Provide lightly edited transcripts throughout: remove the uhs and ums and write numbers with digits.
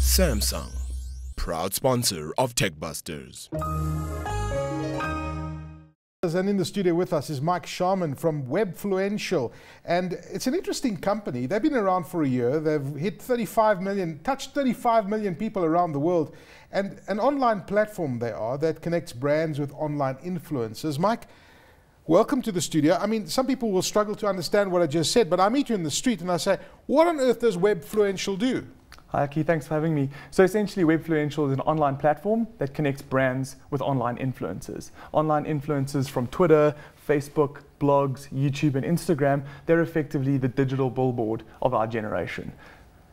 Samsung, proud sponsor of TechBusters. And in the studio with us is Mike Sharman from Webfluential, and it's an interesting company. They've been around for a year. They've hit 35 million, touched 35 million people around the world, and an online platform they are that connects brands with online influencers. Mike, welcome to the studio. I mean, some people will struggle to understand what I just said, but I meet you in the street and I say, what on earth does Webfluential do? Hi, Aki, thanks for having me. So essentially, Webfluential is an online platform that connects brands with online influencers. Online influencers from Twitter, Facebook, blogs, YouTube, and Instagram, they're effectively the digital billboard of our generation.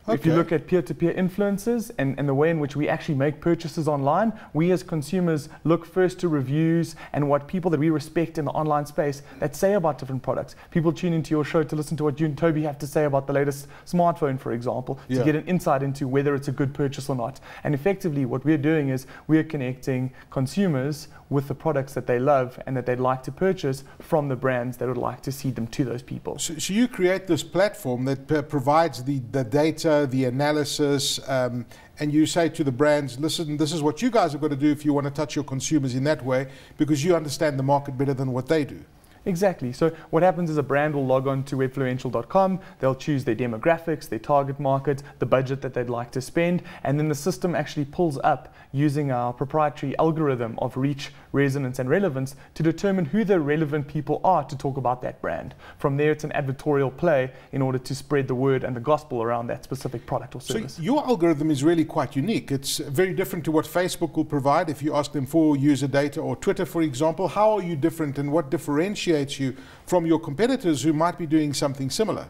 Okay. If you look at peer-to-peer influencers and the way in which we actually make purchases online, we as consumers look first to reviews and what people that we respect in the online space that say about different products. People tune into your show to listen to what you and Toby have to say about the latest smartphone, for example, to get an insight into whether it's a good purchase or not. And effectively what we're doing is we're connecting consumers with the products that they love and that they'd like to purchase from the brands that would like to see them to those people. So you create this platform that provides the data, the analysis, and you say to the brands, listen, this is what you guys have got to do if you want to touch your consumers in that way, because you understand the market better than what they do. Exactly. So what happens is a brand will log on to webfluential.com, they'll choose their demographics, their target market, the budget that they'd like to spend, and then the system actually pulls up using our proprietary algorithm of reach, resonance, and relevance to determine who the relevant people are to talk about that brand. From there, it's an advertorial play in order to spread the word and the gospel around that specific product or service. So your algorithm is really quite unique. It's very different to what Facebook will provide if you ask them for user data, or Twitter, for example. How are you different, and what differentiates you from your competitors who might be doing something similar?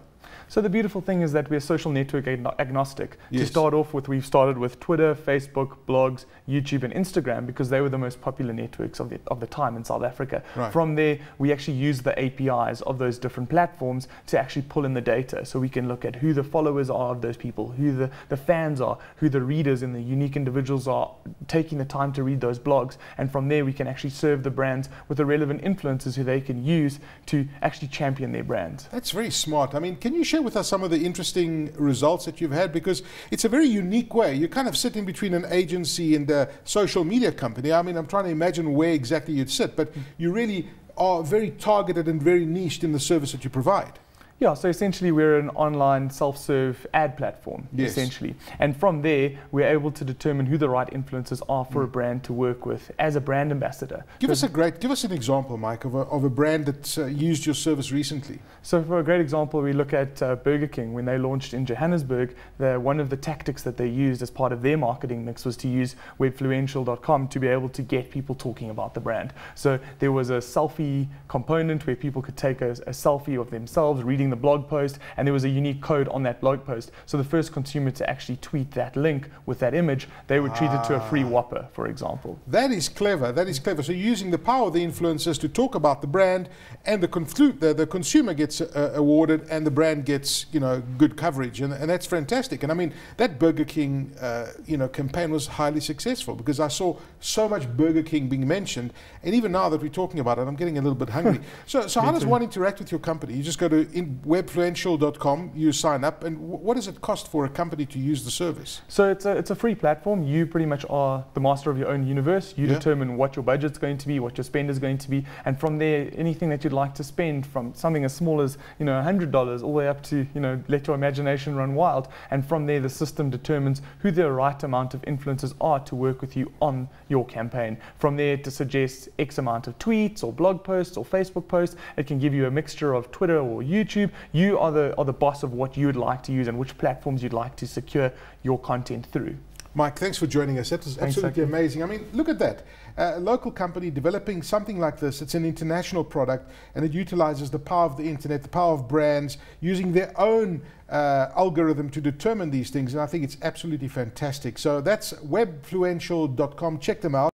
So the beautiful thing is that we're social network agnostic. Yes. To start off with, we've started with Twitter, Facebook, blogs, YouTube, and Instagram because they were the most popular networks of the time in South Africa. Right. From there, we actually use the APIs of those different platforms to actually pull in the data, so we can look at who the followers are of those people, who the fans are, who the readers and the unique individuals are taking the time to read those blogs. And from there, we can actually serve the brands with the relevant influencers who they can use to actually champion their brands. That's very smart. I mean, can you share with us some of the interesting results that you've had? Because it's a very unique way. You're kind of sitting between an agency and a social media company. I mean, I'm trying to imagine where exactly you'd sit, but you really are very targeted and very niched in the service that you provide. Yeah, so essentially we're an online self-serve ad platform, essentially. And from there, we're able to determine who the right influencers are for a brand to work with as a brand ambassador. Give us an example, Mike, of a brand that's used your service recently. So for a great example, we look at Burger King. When they launched in Johannesburg, one of the tactics that they used as part of their marketing mix was to use webfluential.com to be able to get people talking about the brand. So there was a selfie component where people could take a selfie of themselves reading the blog post, and there was a unique code on that blog post. So the first consumer to actually tweet that link with that image, they were treated to a free Whopper, for example. That is clever. That is clever. So using the power of the influencers to talk about the brand, and the consumer gets awarded, and the brand gets good coverage, and that's fantastic. And I mean, that Burger King campaign was highly successful because I saw so much Burger King being mentioned, and even now that we're talking about it, I'm getting a little bit hungry. So how does one interact with your company? You just go to webfluential.com, you sign up, and what does it cost for a company to use the service? So it's a free platform. You pretty much are the master of your own universe. You determine what your budget's going to be, what your spend is going to be, and from there, anything that you'd like to spend, from something as small as $100 all the way up to let your imagination run wild. And from there, the system determines who the right amount of influencers are to work with you on your campaign. From there, to suggest X amount of tweets or blog posts or Facebook posts, it can give you a mixture of Twitter or YouTube. You are the boss of what you would like to use and which platforms you'd like to secure your content through. Mike, thanks for joining us. That was absolutely amazing. I mean, look at that. A local company developing something like this. It's an international product, and it utilizes the power of the internet, the power of brands, using their own algorithm to determine these things. And I think it's absolutely fantastic. So that's webfluential.com. Check them out.